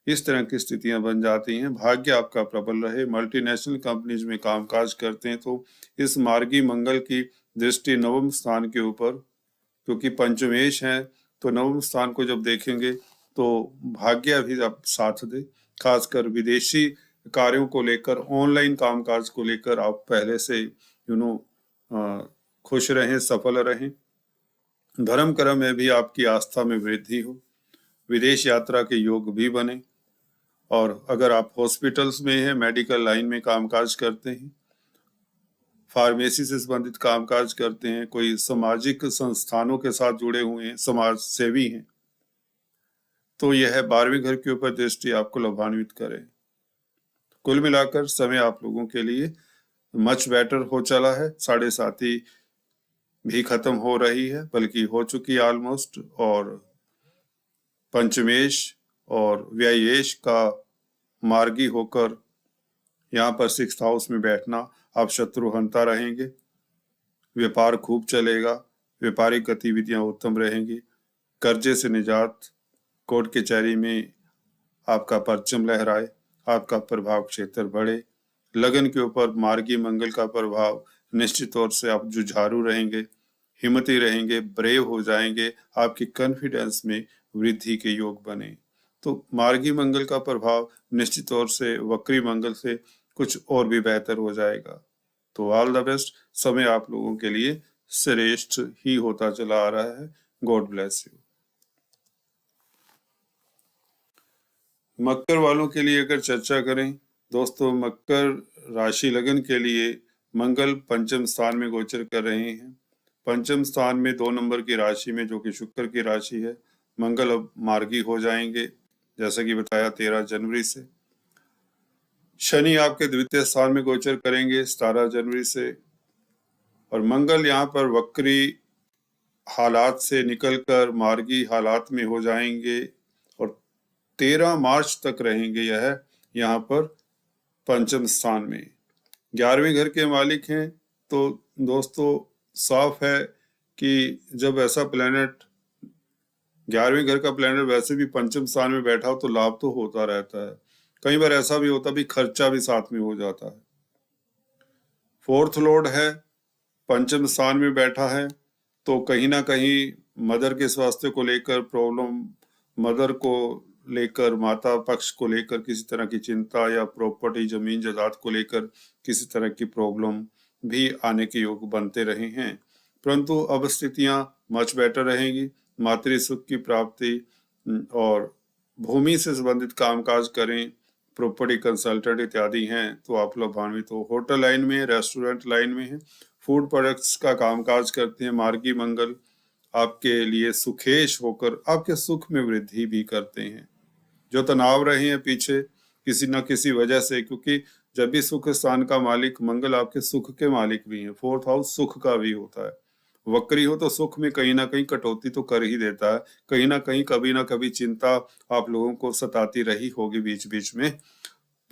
इस तरह की स्थितियां बन जाती हैं। भाग्य आपका प्रबल रहे। मल्टीनेशनल कंपनीज में कामकाज करते हैं तो इस मार्गी मंगल की दृष्टि 9वें स्थान के ऊपर, क्योंकि पंचमेश है, तो 9वें स्थान को जब देखेंगे तो भाग्य भी आप साथ दे। खासकर विदेशी कार्यों को लेकर, ऑनलाइन कामकाज को लेकर आप पहले से खुश रहें, सफल रहें। धर्म कर्म में भी आपकी आस्था में वृद्धि हो, विदेश यात्रा के योग भी बने। और अगर आप हॉस्पिटल्स में हैं, मेडिकल लाइन में कामकाज करते हैं, फार्मेसी से संबंधित कामकाज करते हैं, कोई सामाजिक संस्थानों के साथ जुड़े हुए हैं, समाज सेवी हैं, तो यह 12वें घर के ऊपर दृष्टि आपको लाभान्वित करे। कुल मिलाकर समय आप लोगों के लिए मच बेटर हो चला है। 7.5 भी खत्म हो रही है, बल्कि हो चुकी ऑलमोस्ट, और पंचमेश और व्ययेश का मार्गी होकर यहाँ पर 6th हाउस में बैठना, आप शत्रुहंता रहेंगे, व्यापार खूब चलेगा, व्यापारिक गतिविधियां उत्तम रहेंगी, कर्जे से निजात, कोर्ट कचहरी में आपका परचम लहराए, आपका प्रभाव क्षेत्र बढ़े। लगन के ऊपर मार्गी मंगल का प्रभाव, निश्चित तौर से आप जुझारू रहेंगे, हिम्मती रहेंगे, ब्रेव हो जाएंगे, आपकी कॉन्फिडेंस में वृद्धि के योग बने। तो मार्गी मंगल का प्रभाव निश्चित तौर से वक्री मंगल से कुछ और भी बेहतर हो जाएगा। तो ऑल द बेस्ट। समय आप लोगों के लिए श्रेष्ठ ही होता चला आ रहा है। God bless you. मकर वालों के लिए अगर चर्चा करें दोस्तों, मकर राशि लगन के लिए मंगल पंचम स्थान में गोचर कर रहे हैं। पंचम स्थान में 2 नंबर की राशि में, जो कि शुक्र की राशि है, मंगल अब मार्गी हो जाएंगे, जैसा कि बताया 13 जनवरी से। शनि आपके द्वितीय स्थान में गोचर करेंगे 17 जनवरी से, और मंगल यहाँ पर वक्री हालात से निकलकर मार्गी हालात में हो जाएंगे और 13 मार्च तक रहेंगे यह यहाँ पर पंचम स्थान में। 11वें घर के मालिक हैं, तो दोस्तों साफ है कि जब ऐसा प्लेनेट 11वें घर का प्लेनेट वैसे भी पंचम स्थान में बैठा हो तो लाभ तो होता रहता है। कई बार ऐसा भी होता भी खर्चा भी साथ में हो जाता है। फोर्थ लॉर्ड है, पंचम स्थान में बैठा है, तो कहीं ना कहीं मदर के स्वास्थ्य को लेकर प्रॉब्लम, मदर को लेकर, माता पक्ष को लेकर किसी तरह की चिंता, या प्रॉपर्टी जमीन जायदाद को लेकर किसी तरह की प्रॉब्लम भी आने के योग बनते रहे हैं। परंतु अब स्थितियां मच बेटर रहेंगी। मातृ सुख की प्राप्ति और भूमि से संबंधित कामकाज करें, प्रॉपर्टी कंसल्टेंट इत्यादि हैं तो आप लाभान्वित हो। होटल लाइन में, रेस्टोरेंट लाइन में है, फूड प्रोडक्ट्स का कामकाज करते हैं, मार्गी मंगल आपके लिए सुखेश होकर आपके सुख में वृद्धि भी करते हैं। जो तनाव रहे हैं पीछे किसी न किसी वजह से, क्योंकि जब भी सुख स्थान का मालिक मंगल आपके सुख के मालिक भी हैं, फोर्थ हाउस सुख का भी होता है। वक्री हो तो सुख में कहीं ना कहीं कटौती तो कर ही देता है। कहीं ना कहीं कभी ना कभी चिंता आप लोगों को सताती रही होगी बीच बीच में,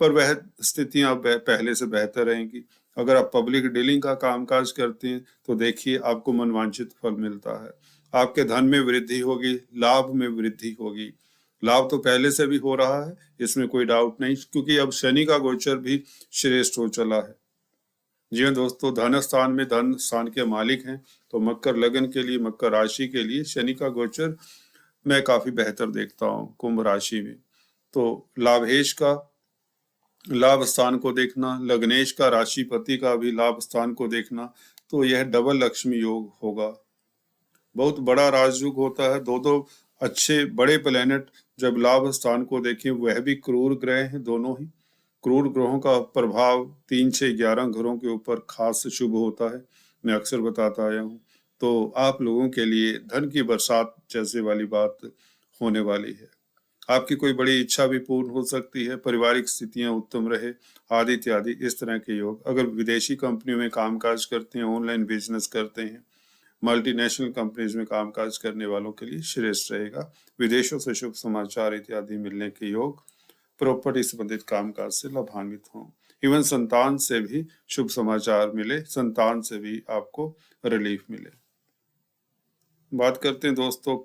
पर वह स्थितियां पहले से बेहतर रहेंगी। अगर आप पब्लिक डीलिंग का कामकाज करते हैं तो देखिए आपको मनवांछित फल मिलता है। आपके धन में वृद्धि होगी, लाभ में वृद्धि होगी। लाभ तो पहले से भी हो रहा है, इसमें कोई डाउट नहीं, क्योंकि अब शनि का गोचर भी श्रेष्ठ हो चला है। जी हाँ दोस्तों, धन स्थान में धन स्थान के मालिक हैं, तो मकर लगन के लिए, मकर राशि के लिए शनि का गोचर मैं काफी बेहतर देखता हूँ। कुंभ राशि में तो लाभेश का लाभ स्थान को देखना, लग्नेश का राशिपति का भी लाभ स्थान को देखना, तो यह डबल लक्ष्मी योग होगा। बहुत बड़ा राजयोग होता है। दो दो अच्छे बड़े प्लेनेट जब लाभ स्थान को देखें, वह भी क्रूर ग्रह हैं दोनों ही। क्रूर ग्रहों का प्रभाव 3, 6, 11 घरों के ऊपर खास शुभ होता है, मैं अक्सर बताता आया हूँ। तो आप लोगों के लिए धन की बरसात जैसे वाली बात होने वाली है। आपकी कोई बड़ी इच्छा भी पूर्ण हो सकती है, पारिवारिक स्थितियां उत्तम रहे, आदि इत्यादि इस तरह के योग। अगर विदेशी कंपनियों में कामकाज करते हैं, ऑनलाइन बिजनेस करते हैं, मल्टीनेशनल कंपनीज में कामकाज करने वालों के लिए श्रेष्ठ रहेगा। विदेशों से शुभ समाचार इत्यादि मिलने के योग, प्रॉपर्टी संबंधित कामकाज से लाभान्वित हों। इवन संतान से भी शुभ समाचार मिले, संतान से भी आपको रिलीफ मिले। बात करते हैं दोस्तों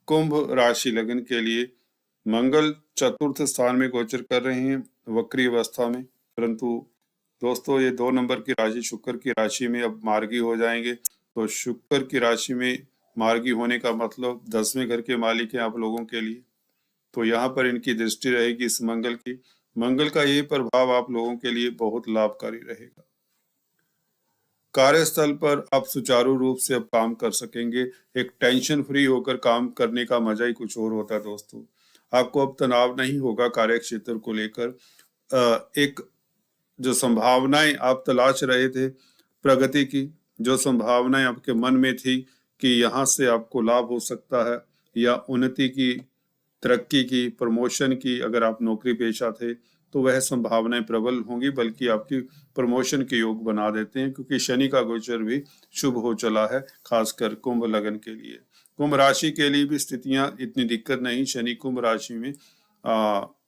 कुंभ राशि लगन के लिए। मंगल चतुर्थ स्थान में गोचर कर रहे हैं वक्री अवस्था में, परंतु दोस्तों ये 2 नंबर की राशि शुक्र की राशि में अब मार्गी हो जाएंगे। तो शुक्र की राशि में मार्गी होने का मतलब 10वें घर के मालिक हैं आप लोगों के लिए, तो यहाँ पर इनकी दृष्टि रहेगी इस मंगल की। मंगल का ये प्रभाव आप लोगों के लिए बहुत लाभकारी रहेगा। कार्यस्थल पर आप सुचारू रूप से अब काम कर सकेंगे। एक टेंशन फ्री होकर काम करने का मजा ही कुछ और होता है दोस्तों। आपको अब तनाव नहीं होगा कार्य क्षेत्र को लेकर। एक जो संभावनाएं आप तलाश रहे थे प्रगति की, जो संभावनाएं आपके मन में थी कि यहाँ से आपको लाभ हो सकता है, या उन्नति की, तरक्की की, प्रमोशन की, अगर आप नौकरी पेशा थे तो वह संभावनाएं प्रबल होंगी, बल्कि आपकी प्रमोशन के योग बना देते हैं, क्योंकि शनि का गोचर भी शुभ हो चला है, खासकर कुंभ लगन के लिए। कुंभ राशि के लिए भी स्थितियां इतनी दिक्कत नहीं, शनि कुंभ राशि में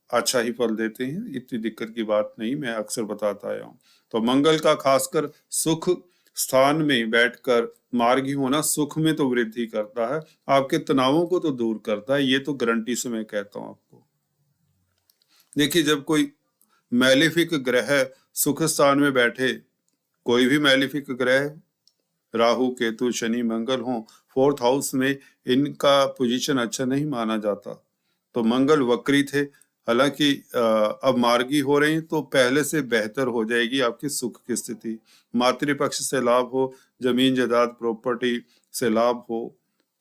अच्छा ही फल देते हैं, इतनी दिक्कत की बात नहीं, मैं अक्सर बताता आया हूँ। तो मंगल का खासकर सुख स्थान में बैठकर मार्गी होना सुख में तो वृद्धि करता है, आपके तनावों को तो दूर करता है, ये तो गारंटी से मैं कहता हूँ आपको। देखिए जब कोई मैलेफिक ग्रह सुख स्थान में बैठे, कोई भी मैलेफिक ग्रह, राहु केतु शनि मंगल हो, फोर्थ हाउस में इनका पोजीशन अच्छा नहीं माना जाता। तो मंगल वक्री थे, हालांकि अब मार्गी हो रहे हैं तो पहले से बेहतर हो जाएगी आपकी सुख की स्थिति। मातृपक्ष से लाभ हो, जमीन जायदाद प्रॉपर्टी से लाभ हो,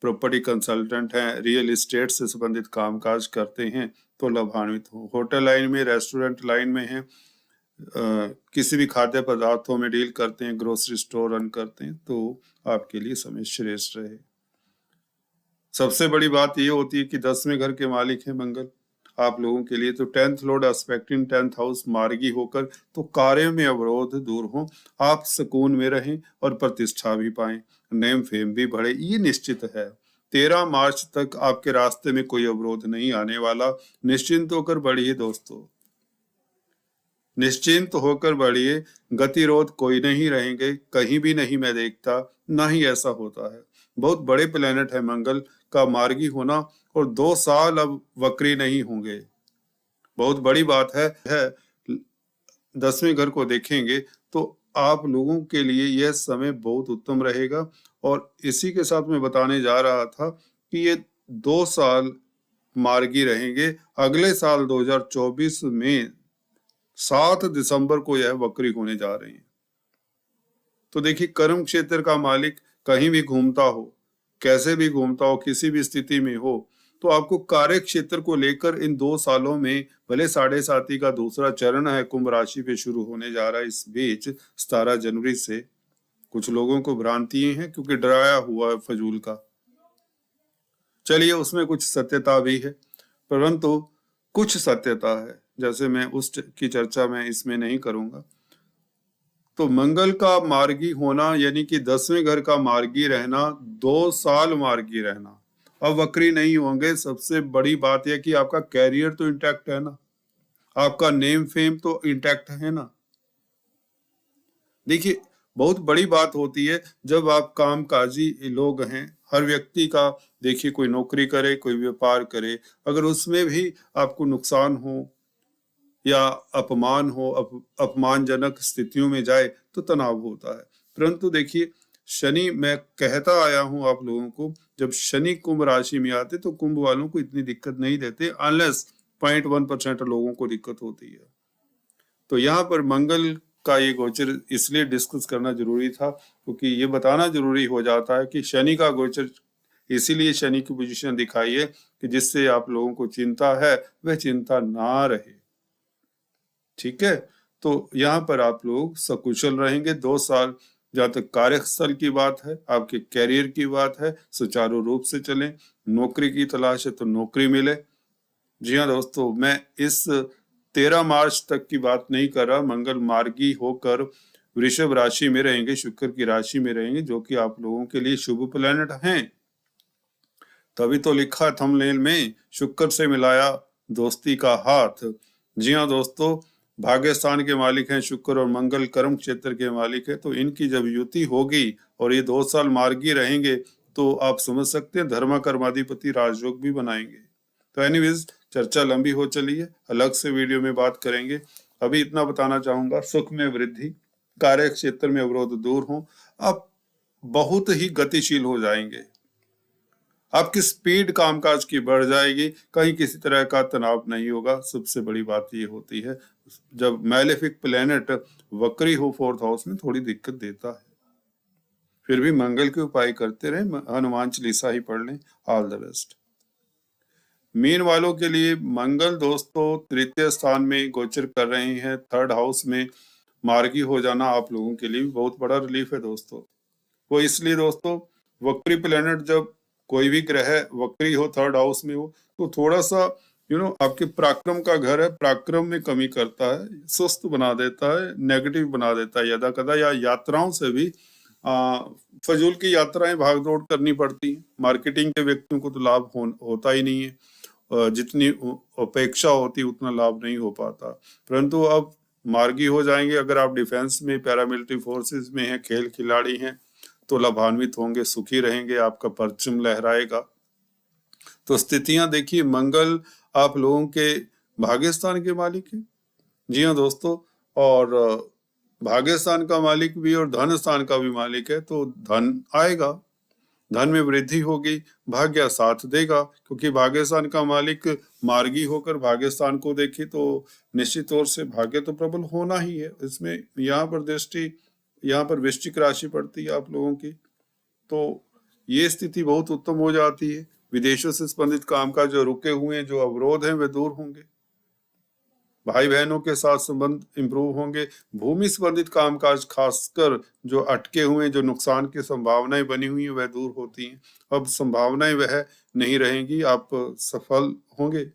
प्रॉपर्टी कंसल्टेंट हैं, रियल एस्टेट से संबंधित कामकाज करते हैं तो लाभान्वित हो। होटल लाइन में, रेस्टोरेंट लाइन में हैं, किसी भी खाद्य पदार्थों में डील करते हैं, ग्रोसरी स्टोर रन करते हैं, तो आपके लिए समय श्रेष्ठ रहे। सबसे बड़ी बात ये होती है कि 10वें घर के मालिक हैं मंगल, आप लोगों के लिए। तो 10th Lord expecting 10th house मार्गी होकर, तो कार्य में अवरोध दूर हो, आप सुकून में रहें और प्रतिष्ठा भी पाएं, नेम फेम भी बढ़े, ये निश्चित है। 13 मार्च तक आपके रास्ते में कोई अवरोध नहीं आने वाला। निश्चिंत होकर बढ़िए दोस्तों, निश्चिंत होकर बढ़िए, गतिरोध कोई नहीं रहेंगे, कहीं भी नहीं मैं देखता, ना ही ऐसा होता है। बहुत बड़े प्लेनेट है मंगल का मार्गी होना, और 2 साल अब वक्री नहीं होंगे, बहुत बड़ी बात है। 10वें घर को देखेंगे तो आप लोगों के लिए यह समय बहुत उत्तम रहेगा। और इसी के साथ मैं बताने जा रहा था कि ये 2 साल मार्गी रहेंगे। अगले साल 2024 में 7 दिसंबर को यह वक्री होने जा रही है। तो देखिए, कर्म क्षेत्र का मालिक कहीं भी घूमता हो, कैसे भी घूमता हो, किसी भी स्थिति में हो, तो आपको कार्य क्षेत्र को लेकर इन 2 सालों में, भले 7.5 का दूसरा चरण है, कुंभ राशि पे शुरू होने जा रहा है इस बीच 17 जनवरी से। कुछ लोगों को भ्रांति हैं क्योंकि डराया हुआ है फजूल का। चलिए, उसमें कुछ सत्यता भी है, परंतु कुछ सत्यता है, जैसे मैं की चर्चा मैं इसमें नहीं करूंगा। तो मंगल का मार्गी होना यानी कि 10वें घर का मार्गी रहना, 2 साल मार्गी रहना, अब वक्री नहीं होंगे। सबसे बड़ी बात यह कि आपका कैरियर तो इंटैक्ट है ना, आपका नेम फेम तो इंटैक्ट है ना। देखिए, बहुत बड़ी बात होती है जब आप कामकाजी लोग हैं। हर व्यक्ति का देखिए, कोई नौकरी करे, कोई व्यापार करे, अगर उसमें भी आपको नुकसान हो या अपमान हो, अपमानजनक स्थितियों में जाए तो तनाव होता है। परंतु देखिए, शनि, मैं कहता आया हूं आप लोगों को, जब शनि कुंभ राशि में आते तो कुंभ वालों को इतनी दिक्कत नहीं देते, अनलेस 0.1% लोगों को दिक्कत होती है। तो यहाँ पर मंगल का ये गोचर इसलिए डिस्कस करना जरूरी था क्योंकि ये बताना जरूरी हो जाता है कि शनि का गोचर, इसीलिए शनि की पोजीशन दिखाई है कि जिससे आप लोगों को चिंता है वह चिंता ना रहे। ठीक है, तो यहाँ पर आप लोग सकुशल रहेंगे 2 साल। जहाँ तक कार्यस्थल की बात है, आपके कैरियर की बात है, सुचारू रूप से चलें। नौकरी की तलाश है तो नौकरी मिले। जी हाँ दोस्तों, मैं इस 13 मार्च तक की बात नहीं कर रहा। मंगल मार्गी होकर वृषभ राशि में रहेंगे, शुक्र की राशि में रहेंगे, जो कि आप लोगों के लिए शुभ प्लैनेट हैं। तभी तो लिखा थंबनेल में, शुक्र से मिलाया दोस्ती का हाथ। जी हाँ दोस्तों, भाग्यस्थान के मालिक हैं शुक्र और मंगल कर्म क्षेत्र के मालिक है। तो इनकी जब युति होगी और ये 2 साल मार्गी रहेंगे तो आप समझ सकते हैं धर्मा कर्माधिपति राजयोग भी बनाएंगे। तो एनीवेज, चर्चा लंबी हो चली है, अलग से वीडियो में बात करेंगे। अभी इतना बताना चाहूंगा, सुख में वृद्धि, कार्य क्षेत्र में अवरोध दूर हो, आप बहुत ही गतिशील हो जाएंगे, आपकी स्पीड कामकाज की बढ़ जाएगी, कहीं किसी तरह का तनाव नहीं होगा। सबसे बड़ी बात ये होती है, जब मैलेफिक प्लेनेट वक्री हो 4th हाउस में थोड़ी दिक्कत देता है। फिर भी मंगल के उपाय करते रहे, हनुमान चालीसा ही पढ़ लें। All the best. मीन वालों के लिए मंगल दोस्तों 3य स्थान में गोचर कर रहे हैं, 3rd हाउस में मार्गी हो जाना आप लोगों के लिए बहुत बड़ा रिलीफ है दोस्तों। वो इसलिए दोस्तों, वक्री प्लेनेट जब कोई भी ग्रह वक्री हो 3rd हाउस में हो तो थोड़ा सा आपके पराक्रम का घर है, पराक्रम में कमी करता है, सुस्त बना देता है, नेगेटिव बना देता है यदा कदा, या यात्राओं से भी फजूल की यात्राएं भागदौड़ करनी पड़ती है। मार्केटिंग के व्यक्तियों को तो लाभ होता ही नहीं है, जितनी अपेक्षा होती उतना लाभ नहीं हो पाता। परंतु अब मार्गी हो जाएंगे। अगर आप डिफेंस में, पैरामिलिट्री फोर्सेस में हैं, खेल खिलाड़ी हैं, तो लाभान्वित होंगे, सुखी रहेंगे, आपका परचम लहराएगा। तो स्थितियां देखिए, मंगल आप लोगों के भाग्यस्थान के मालिक है। जी हाँ दोस्तों, और भाग्यस्थान का मालिक भी और धन स्थान का भी मालिक है, तो धन आएगा, धन में वृद्धि होगी, भाग्य साथ देगा। क्योंकि भाग्यस्थान का मालिक मार्गी होकर भाग्यस्थान को देखे तो निश्चित तौर से भाग्य तो प्रबल होना ही है। इसमें यहाँ पर दृष्टि, यहाँ पर वृश्चिक राशि पड़ती है आप लोगों की, तो ये स्थिति बहुत उत्तम हो जाती है। विदेशों से संबंधित कामकाज जो रुके हुए हैं, जो अवरोध हैं, वे दूर होंगे। भाई बहनों के साथ संबंध इंप्रूव होंगे। भूमि संबंधित कामकाज, खासकर जो अटके हुए, जो नुकसान की संभावनाएं बनी हुई हैं, वह दूर होती हैं। अब संभावनाएं वह नहीं रहेंगी, आप सफल होंगे।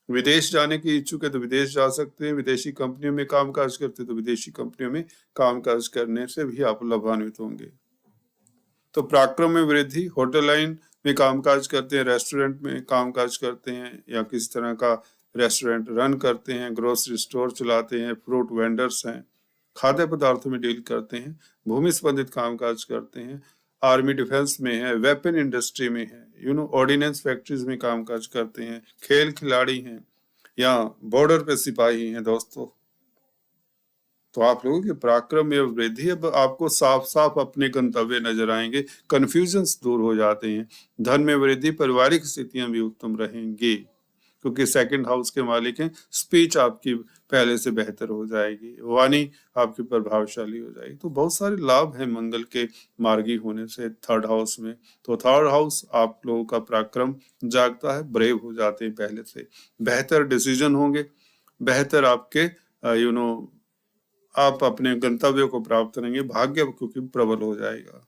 विदेश जाने की इच्छुक है तो विदेश जा सकते हैं, विदेशी कंपनियों में कामकाज करते हैं तो विदेशी कंपनियों में कामकाज करने से भी आप लाभान्वित होंगे। तो पराक्रम में वृद्धि, होटल लाइन में कामकाज करते हैं, रेस्टोरेंट में कामकाज करते हैं या किस तरह का रेस्टोरेंट रन करते हैं, ग्रोसरी स्टोर चलाते हैं, फ्रूट वेंडर्स हैं, खाद्य पदार्थों में डील करते हैं, भूमि संबंधित कामकाज करते हैं, आर्मी डिफेंस में है, वेपन इंडस्ट्री में है, ऑर्डिनेंस फैक्ट्रीज में कामकाज करते हैं, खेल खिलाड़ी हैं या बॉर्डर पे सिपाही हैं दोस्तों। तो आप लोगों के पराक्रम में वृद्धि, अब आपको साफ साफ अपने गंतव्य नजर आएंगे, कंफ्यूजन्स दूर हो जाते हैं। धन में वृद्धि, पारिवारिक स्थितियां भी उत्तम रहेंगी क्योंकि सेकंड हाउस के मालिक हैं। स्पीच आपकी पहले से बेहतर हो जाएगी, वाणी आपकी प्रभावशाली हो जाएगी। तो बहुत सारे लाभ हैं मंगल के मार्गी होने से थर्ड हाउस में। तो थर्ड हाउस आप लोगों का पराक्रम जागता है, ब्रेव हो जाते हैं पहले से, बेहतर डिसीजन होंगे, बेहतर आपके आप अपने गंतव्य को प्राप्त करेंगे, भाग्य क्योंकि प्रबल हो जाएगा।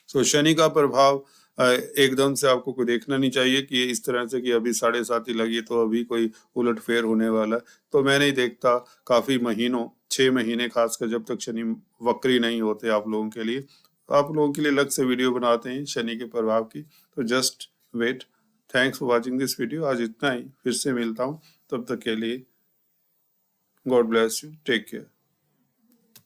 सो शनि का प्रभाव एकदम से आपको कोई देखना नहीं चाहिए कि इस तरह से कि अभी 7.5 लगी तो अभी कोई उलटफेर होने वाला। तो मैं नहीं देखता, काफी महीनों 6 महीने खासकर जब तक शनि वक्री नहीं होते आप लोगों के लिए, आप लोगों के लिए अलग से वीडियो बनाते हैं शनि के प्रभाव की। तो just wait. Thanks for watching this video. आज इतना ही, फिर से मिलता हूँ, तब तक के लिए God bless you, take care.